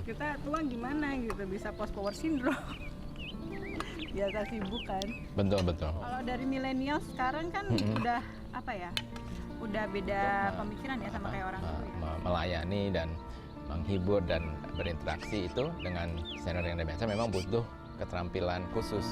kita tua gimana gitu, bisa post power syndrome. Biasa sibuk kan. Betul. Kalau dari milenial sekarang kan udah apa ya, udah beda pemikiran ya sama kayak orang tua ya. Melayani dan menghibur dan berinteraksi itu dengan senior yang demensia memang butuh keterampilan khusus.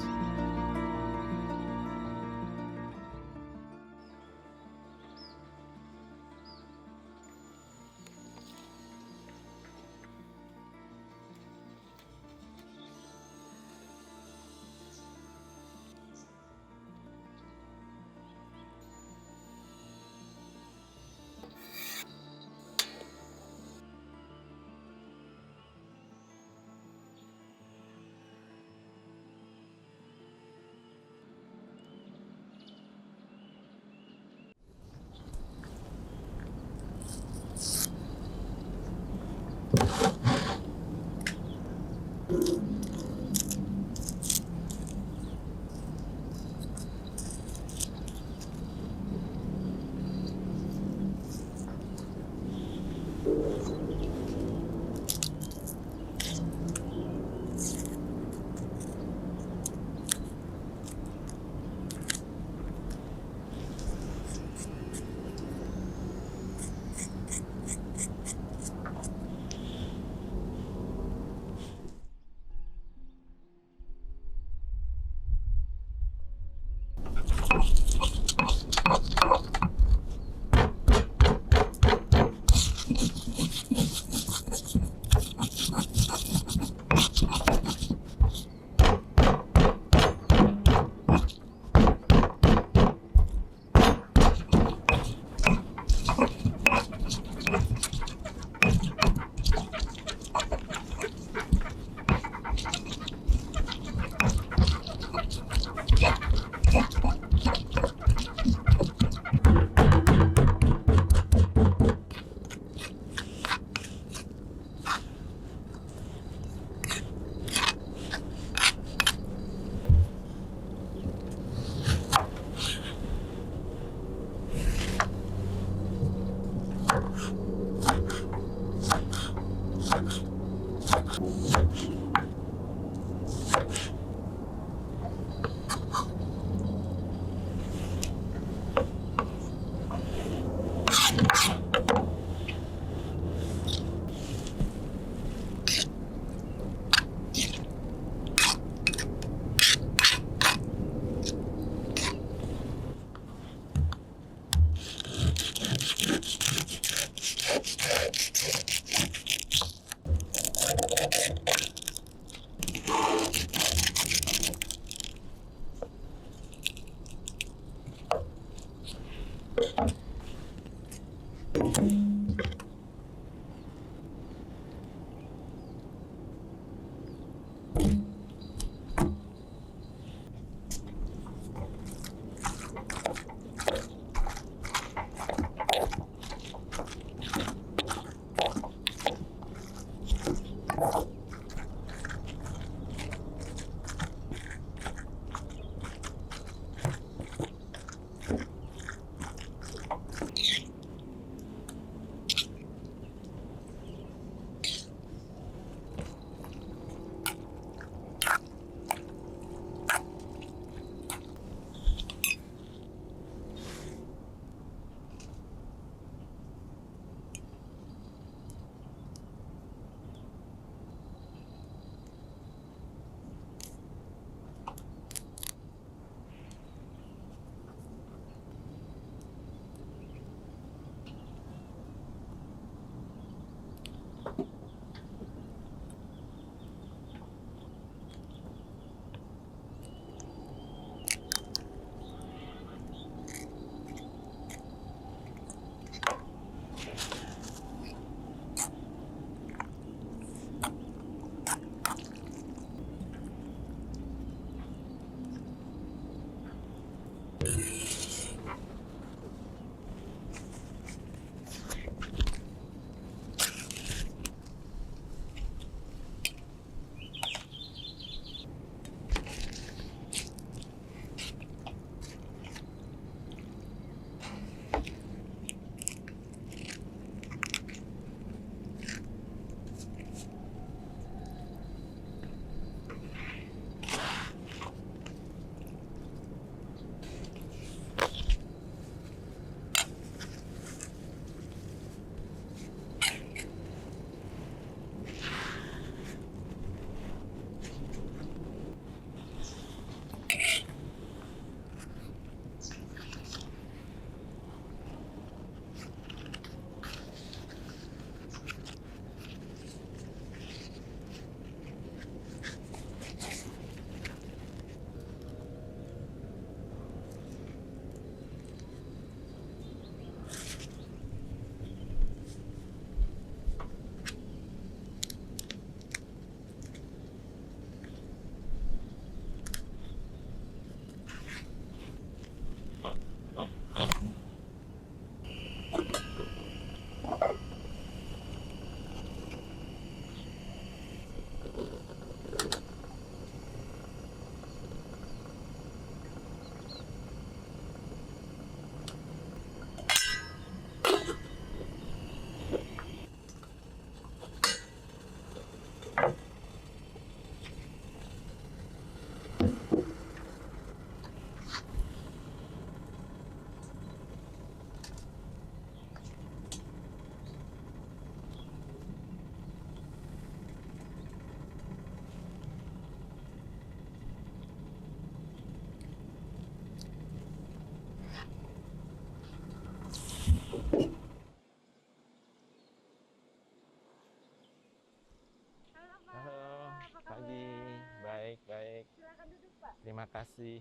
Baik. Silakan duduk Pak. Terima kasih.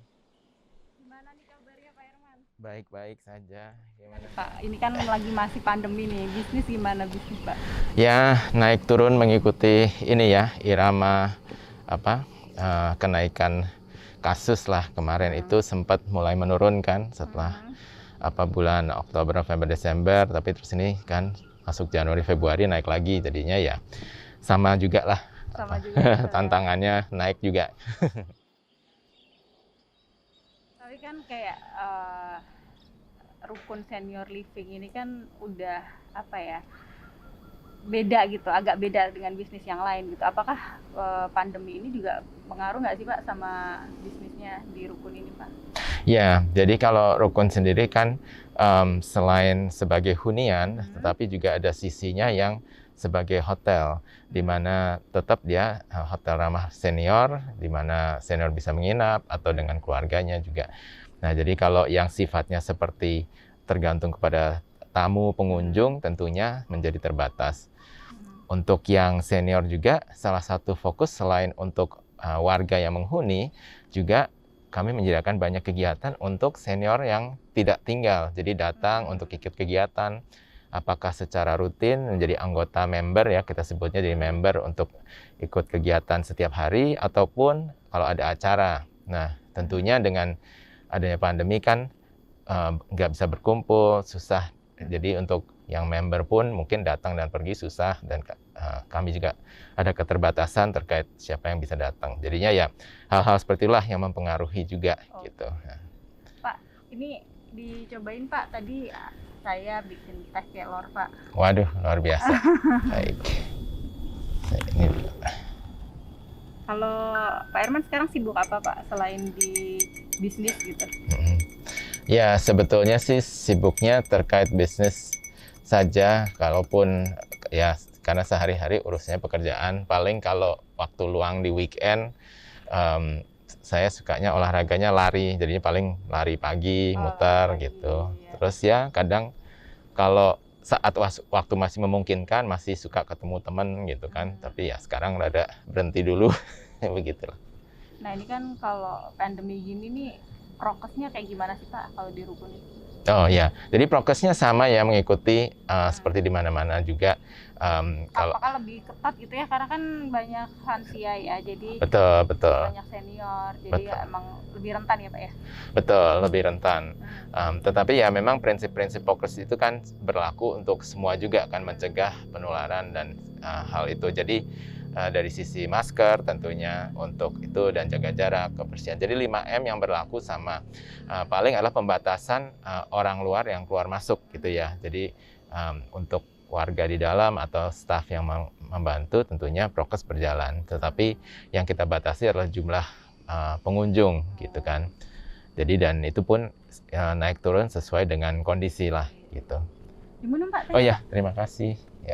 Gimana nih kabarnya Pak Herman? Baik-baik saja. Gimana? Pak, ini kan lagi masih pandemi nih. Bisnis gimana bisnis Pak? Ya, naik turun mengikuti ini ya, irama kenaikan kasus lah. Kemarin itu sempat mulai menurun kan setelah bulan Oktober, November, Desember, tapi terus ini kan masuk Januari, Februari naik lagi. Jadinya ya sama juga lah. Sama juga. Tantangannya naik juga. Tapi kan kayak rukun senior living ini kan udah apa ya, beda gitu, agak beda dengan bisnis yang lain gitu. Apakah pandemi ini juga pengaruh nggak sih Pak sama bisnisnya di rukun ini Pak? Ya, jadi kalau rukun sendiri kan selain sebagai hunian, tetapi juga ada sisinya yang sebagai hotel, di mana tetap dia hotel ramah senior, di mana senior bisa menginap atau dengan keluarganya juga. Nah, jadi kalau yang sifatnya seperti tergantung kepada tamu pengunjung tentunya menjadi terbatas. Untuk yang senior juga salah satu fokus selain untuk warga yang menghuni, juga kami menyediakan banyak kegiatan untuk senior yang tidak tinggal. Jadi datang untuk ikut kegiatan, apakah secara rutin menjadi anggota member ya, kita sebutnya jadi member untuk ikut kegiatan setiap hari, ataupun kalau ada acara. Nah, tentunya dengan adanya pandemi kan nggak bisa berkumpul, susah. Jadi untuk yang member pun mungkin datang dan pergi susah, dan kami juga ada keterbatasan terkait siapa yang bisa datang. Jadinya ya hal-hal seperti itulah yang mempengaruhi juga gitu. Pak, ini dicobain Pak, tadi saya bikin teh kelor Pak. Waduh, luar biasa. Baik. Ini dulu. Kalau Pak Herman sekarang sibuk apa Pak selain di bisnis gitu? Ya, sebetulnya sih sibuknya terkait bisnis saja, kalaupun ya karena sehari-hari urusnya pekerjaan. Paling kalau waktu luang di weekend, saya sukanya olahraganya lari, jadinya paling lari pagi, muter gitu. Iya. Terus ya kadang kalau saat waktu masih memungkinkan masih suka ketemu teman gitu kan. Tapi ya sekarang rada berhenti dulu, begitulah. Nah ini kan kalau pandemi gini nih, prokesnya kayak gimana sih Pak kalau di rukun ini? Oh ya, jadi prokesnya sama ya, mengikuti seperti di mana-mana juga. Kalau apakah lebih ketat gitu ya, karena kan banyak lansia ya, jadi betul. banyak senior, jadi ya emang lebih rentan ya Pak ya? Betul, lebih rentan. Tetapi ya memang prinsip-prinsip prokes itu kan berlaku untuk semua juga, kan mencegah penularan dan hal itu. Jadi dari sisi masker tentunya untuk itu, dan jaga jarak, kebersihan. Jadi 5M yang berlaku sama. Paling adalah pembatasan orang luar yang keluar masuk gitu ya. Jadi untuk warga di dalam atau staf yang membantu tentunya prokes berjalan. Tetapi yang kita batasi adalah jumlah pengunjung gitu kan. Jadi dan itu pun naik turun sesuai dengan kondisi lah gitu. Gimana Pak? Oh ya, terima kasih. Ya.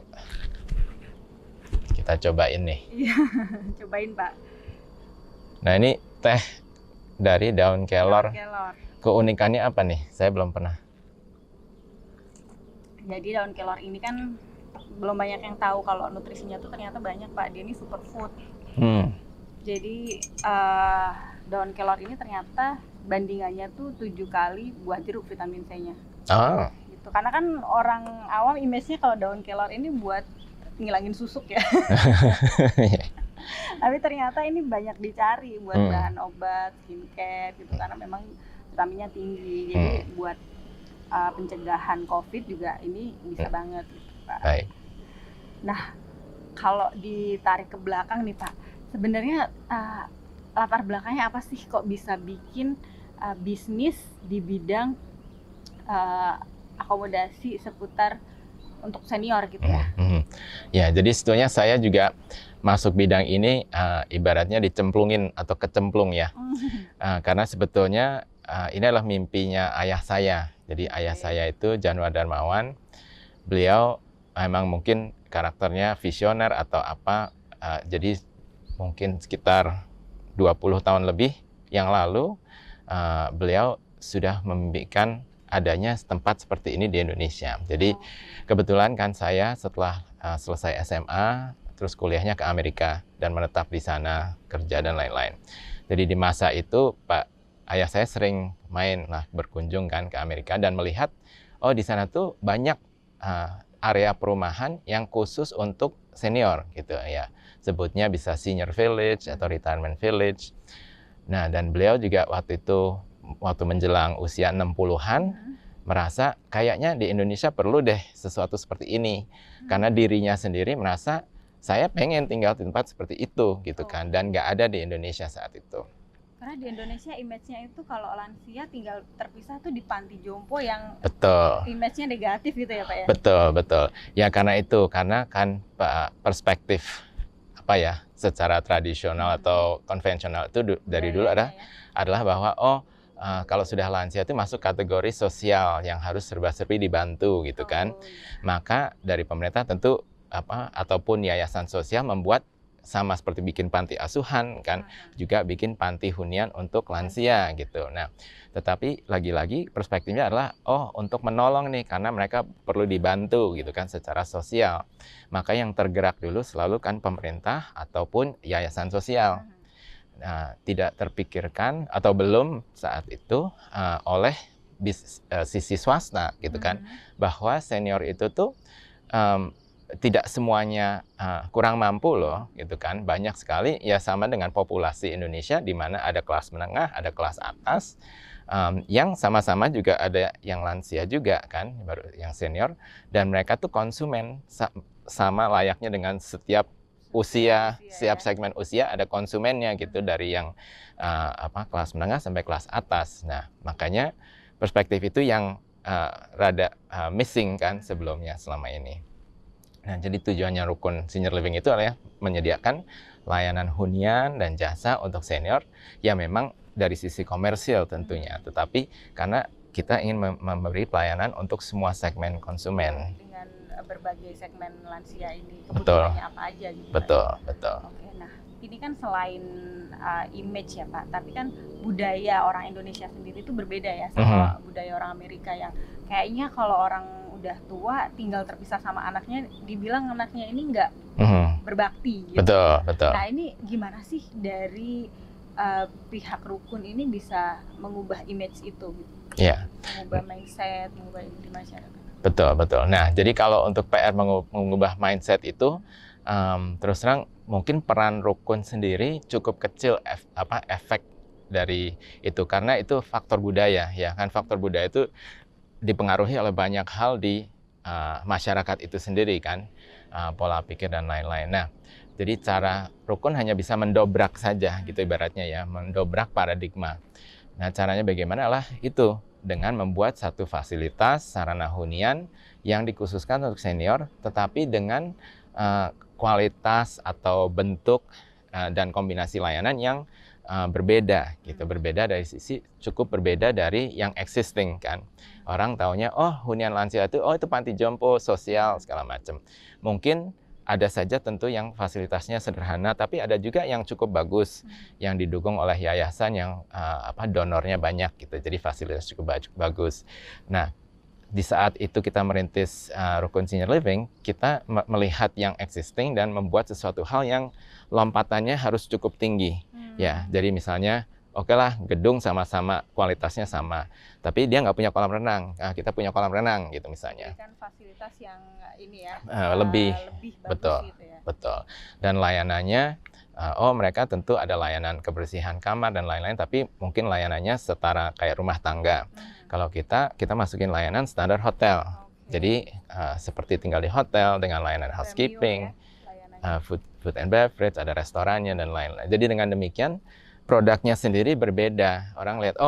Kita cobain nih. Iya, cobain Pak. Nah ini teh dari daun kelor. Kelor. Keunikannya apa nih? Saya belum pernah. Jadi daun kelor ini kan belum banyak yang tahu kalau nutrisinya tuh ternyata banyak Pak. Dia ini superfood. Jadi daun kelor ini ternyata bandingannya tuh 7 kali buah jeruk vitamin C-nya. Oh. Gitu. Karena kan orang awam image-nya kalau daun kelor ini buat ngilangin susuk ya. Tapi ternyata ini banyak dicari buat bahan obat, skincare gitu, karena memang vitaminnya tinggi. Jadi buat pencegahan COVID juga ini bisa banget gitu Pak. Baik. Nah, kalau ditarik ke belakang nih Pak, sebenarnya latar belakangnya apa sih kok bisa bikin bisnis di bidang akomodasi seputar untuk senior gitu ya? Ya, jadi sebetulnya saya juga masuk bidang ini ibaratnya dicemplungin atau kecemplung ya. Karena sebetulnya ini adalah mimpinya ayah saya. Jadi ayah saya itu Januar Darmawan. Beliau memang mungkin karakternya visioner atau apa. Jadi mungkin sekitar 20 tahun lebih yang lalu beliau sudah memimpikan adanya tempat seperti ini di Indonesia. Jadi kebetulan kan saya setelah selesai SMA terus kuliahnya ke Amerika dan menetap di sana, kerja dan lain-lain. Jadi di masa itu ayah saya sering main lah, berkunjung kan ke Amerika dan melihat oh di sana tuh banyak area perumahan yang khusus untuk senior gitu ya. Sebutnya bisa senior village atau retirement village. Nah, dan beliau juga waktu menjelang usia 60-an merasa kayaknya di Indonesia perlu deh sesuatu seperti ini. Karena dirinya sendiri merasa saya pengen tinggal di tempat seperti itu gitu kan, dan nggak ada di Indonesia saat itu. Karena di Indonesia image-nya itu kalau lansia tinggal terpisah tuh di panti jompo yang betul, image-nya negatif gitu ya Pak ya? Betul. Ya karena kan perspektif apa ya secara tradisional atau konvensional itu dari dulu adalah bahwa kalau sudah lansia itu masuk kategori sosial yang harus serba-serbi dibantu gitu kan. Maka dari pemerintah tentu ataupun yayasan sosial membuat sama seperti bikin panti asuhan kan, juga bikin panti hunian untuk lansia gitu. Nah, tetapi lagi-lagi perspektifnya adalah untuk menolong nih karena mereka perlu dibantu gitu kan secara sosial. Maka yang tergerak dulu selalu kan pemerintah ataupun yayasan sosial. Nah, tidak terpikirkan atau belum saat itu oleh sisi swasta gitu kan, bahwa senior itu tuh tidak semuanya kurang mampu loh gitu kan. Banyak sekali ya sama dengan populasi Indonesia di mana ada kelas menengah, ada kelas atas yang sama-sama juga ada yang lansia juga kan, baru yang senior, dan mereka tuh konsumen sama layaknya dengan setiap usia, setiap segmen usia ada konsumennya gitu, dari yang kelas menengah sampai kelas atas. Nah, makanya perspektif itu yang rada missing kan sebelumnya selama ini. Nah, jadi tujuannya rukun senior living itu adalah menyediakan layanan hunian dan jasa untuk senior yang memang dari sisi komersil tentunya, tetapi karena kita ingin memberi pelayanan untuk semua segmen konsumen. Dengan berbagai segmen lansia ini, kebutuhannya apa aja gitu. Betul. Oke, nah ini kan selain image ya Pak, tapi kan budaya orang Indonesia sendiri itu berbeda ya sama budaya orang Amerika yang kayaknya kalau orang udah tua tinggal terpisah sama anaknya, dibilang anaknya ini nggak berbakti gitu. Betul. Nah ini gimana sih dari pihak rukun ini bisa mengubah image itu gitu? Iya. Mengubah mindset, mengubah di masyarakat. Betul. Nah, jadi kalau untuk PR mengubah mindset itu, terus terang mungkin peran rukun sendiri cukup kecil efek dari itu, karena itu faktor budaya ya kan. Faktor budaya itu dipengaruhi oleh banyak hal di masyarakat itu sendiri kan, pola pikir dan lain-lain. Nah, jadi cara rukun hanya bisa mendobrak saja gitu ibaratnya ya, mendobrak paradigma. Nah, caranya bagaimana lah itu dengan membuat satu fasilitas sarana hunian yang dikhususkan untuk senior, tetapi dengan kualitas atau bentuk dan kombinasi layanan yang berbeda gitu, berbeda dari sisi cukup berbeda dari yang existing kan. Orang taunya hunian lansia itu itu panti jompo sosial segala macam. Mungkin ada saja tentu yang fasilitasnya sederhana, tapi ada juga yang cukup bagus yang didukung oleh yayasan yang donornya banyak gitu. Jadi fasilitas cukup bagus. Nah, di saat itu kita merintis rukun senior living, kita melihat yang existing dan membuat sesuatu hal yang lompatannya harus cukup tinggi. Ya, jadi misalnya oke lah, gedung sama-sama kualitasnya sama, tapi dia nggak punya kolam renang. Nah, kita punya kolam renang gitu misalnya. Jadi kan fasilitas yang ini ya lebih bagus gitu ya. Betul. Dan layanannya, mereka tentu ada layanan kebersihan kamar dan lain-lain, tapi mungkin layanannya setara kayak rumah tangga. Kalau kita masukin layanan standar hotel. Jadi seperti tinggal di hotel dengan layanan housekeeping, food and beverage, ada restorannya dan lain-lain. Jadi dengan demikian produknya sendiri berbeda. Orang lihat,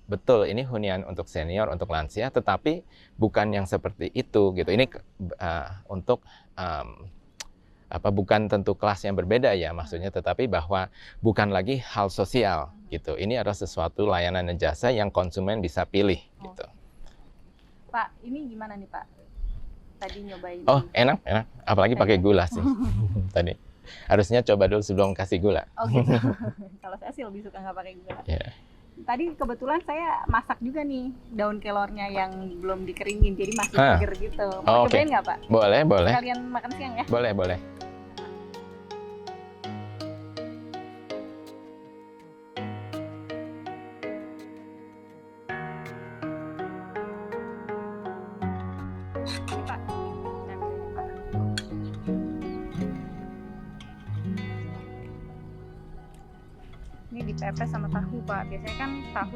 betul ini hunian untuk senior, untuk lansia, tetapi bukan yang seperti itu gitu. Ini untuk bukan tentu kelas yang berbeda ya maksudnya, tetapi bahwa bukan lagi hal sosial gitu. Ini adalah sesuatu layanan dan jasa yang konsumen bisa pilih gitu. Pak, ini gimana nih Pak? Tadi nyobain. Enak. Apalagi pakai gula sih. Tadi. Harusnya coba dulu sebelum kasih gula. Gitu. Kalau saya sih lebih suka nggak pakai gula. Yeah. Tadi kebetulan saya masak juga nih daun kelornya yang belum dikeringin, jadi masih seger gitu. Mau cobain nggak Pak? Boleh. Kalian makan siang ya? Boleh. Ini dipepes sama tahu Pak. Biasanya kan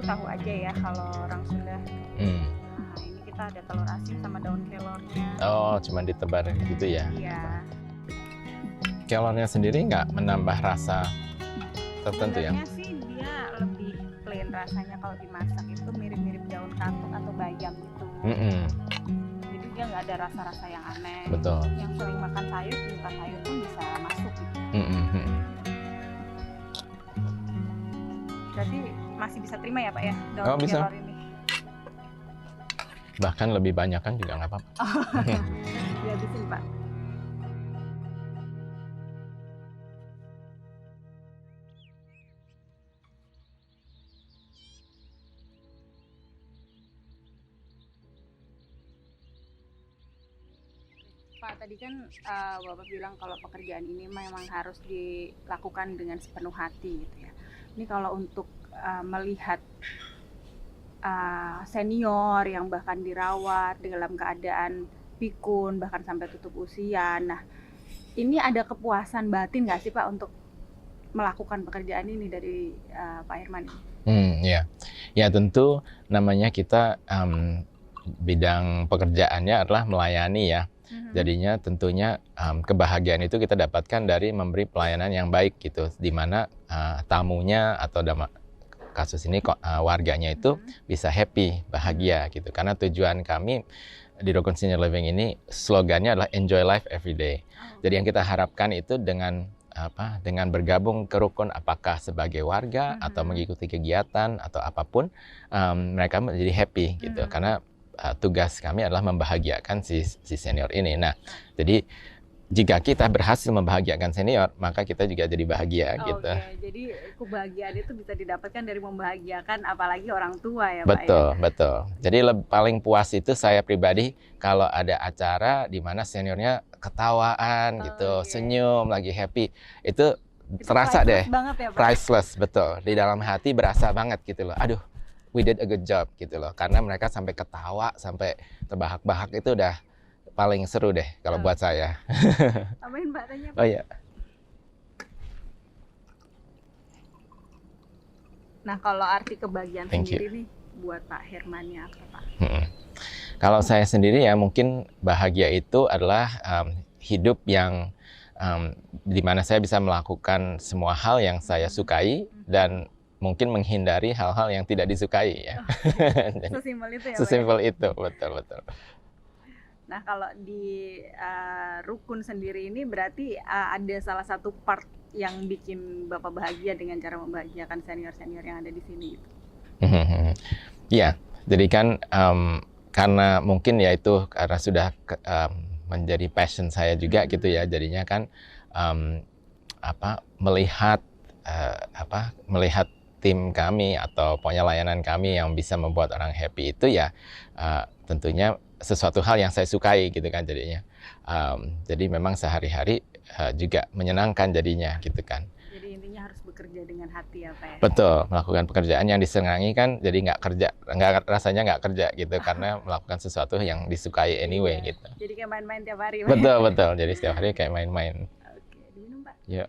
tahu aja ya kalau orang Sunda. Nah ini kita ada telur asin sama daun kelornya. Oh, cuma ditebar gitu ya? Iya. Kelornya sendiri nggak menambah rasa tertentu ya? Sebenarnya sih dia lebih plain rasanya kalau dimasak itu mirip-mirip daun katuk atau bayam gitu. Jadi dia nggak ada rasa-rasa yang aneh. Betul. Yang sering makan sayur, penyuka sayur pun bisa masuk gitu. Berarti masih bisa terima ya Pak ya daun bisa. kelor ini? Bahkan lebih banyak kan juga nggak apa-apa. Dihabisin Pak. Pak, tadi kan Bapak bilang kalau pekerjaan ini memang harus dilakukan dengan sepenuh hati gitu ya. Ini kalau untuk melihat senior yang bahkan dirawat dalam keadaan pikun bahkan sampai tutup usia. Nah, ini ada kepuasan batin nggak sih Pak untuk melakukan pekerjaan ini dari Pak Herman? Ya tentu namanya kita bidang pekerjaannya adalah melayani ya. Jadinya tentunya kebahagiaan itu kita dapatkan dari memberi pelayanan yang baik gitu, di mana tamunya atau kasus ini warganya itu bisa happy, bahagia gitu. Karena tujuan kami di Rukun Senior Living ini slogannya adalah enjoy life every day. Jadi yang kita harapkan itu dengan bergabung ke rukun, apakah sebagai warga atau mengikuti kegiatan atau apapun, mereka menjadi happy gitu. Karena tugas kami adalah membahagiakan si senior ini. Nah, jadi jika kita berhasil membahagiakan senior, maka kita juga jadi bahagia gitu. Jadi kebahagiaan itu bisa didapatkan dari membahagiakan apalagi orang tua ya Betul, Pak ya? Betul. Jadi paling puas itu saya pribadi kalau ada acara di mana seniornya ketawaan gitu, senyum, lagi happy. Itu terasa deh. Banget ya, Pak? Priceless, betul. Di dalam hati berasa banget gitu loh. Aduh, we did a good job gitu loh. Karena mereka sampai ketawa, sampai terbahak-bahak, itu udah paling seru deh kalau buat saya. Tambahin Pak, tanya Pak. Oh iya. Nah, kalau arti kebahagiaan sendiri nih buat Pak Hermannya apa Pak? Kalau saya sendiri ya mungkin bahagia itu adalah hidup yang di mana saya bisa melakukan semua hal yang saya sukai dan mungkin menghindari hal-hal yang tidak disukai ya. Sesimpel itu ya Pak? Sesimpel itu, betul. Nah, kalau di Rukun sendiri ini berarti ada salah satu part yang bikin Bapak bahagia dengan cara membahagiakan senior-senior yang ada di sini gitu. Iya, jadi kan karena mungkin ya itu karena sudah menjadi passion saya juga gitu ya. Jadinya kan melihat tim kami atau pokoknya layanan kami yang bisa membuat orang happy itu ya tentunya sesuatu hal yang saya sukai gitu kan jadinya. Jadi memang sehari-hari juga menyenangkan jadinya gitu kan. Jadi intinya harus bekerja dengan hati ya Pak ya? Betul, melakukan pekerjaan yang disenangi kan jadi rasanya nggak kerja gitu karena melakukan sesuatu yang disukai anyway gitu. Jadi kayak main-main tiap hari Pak? Betul, jadi setiap hari kayak main-main. Oke, diminum Pak? Ya.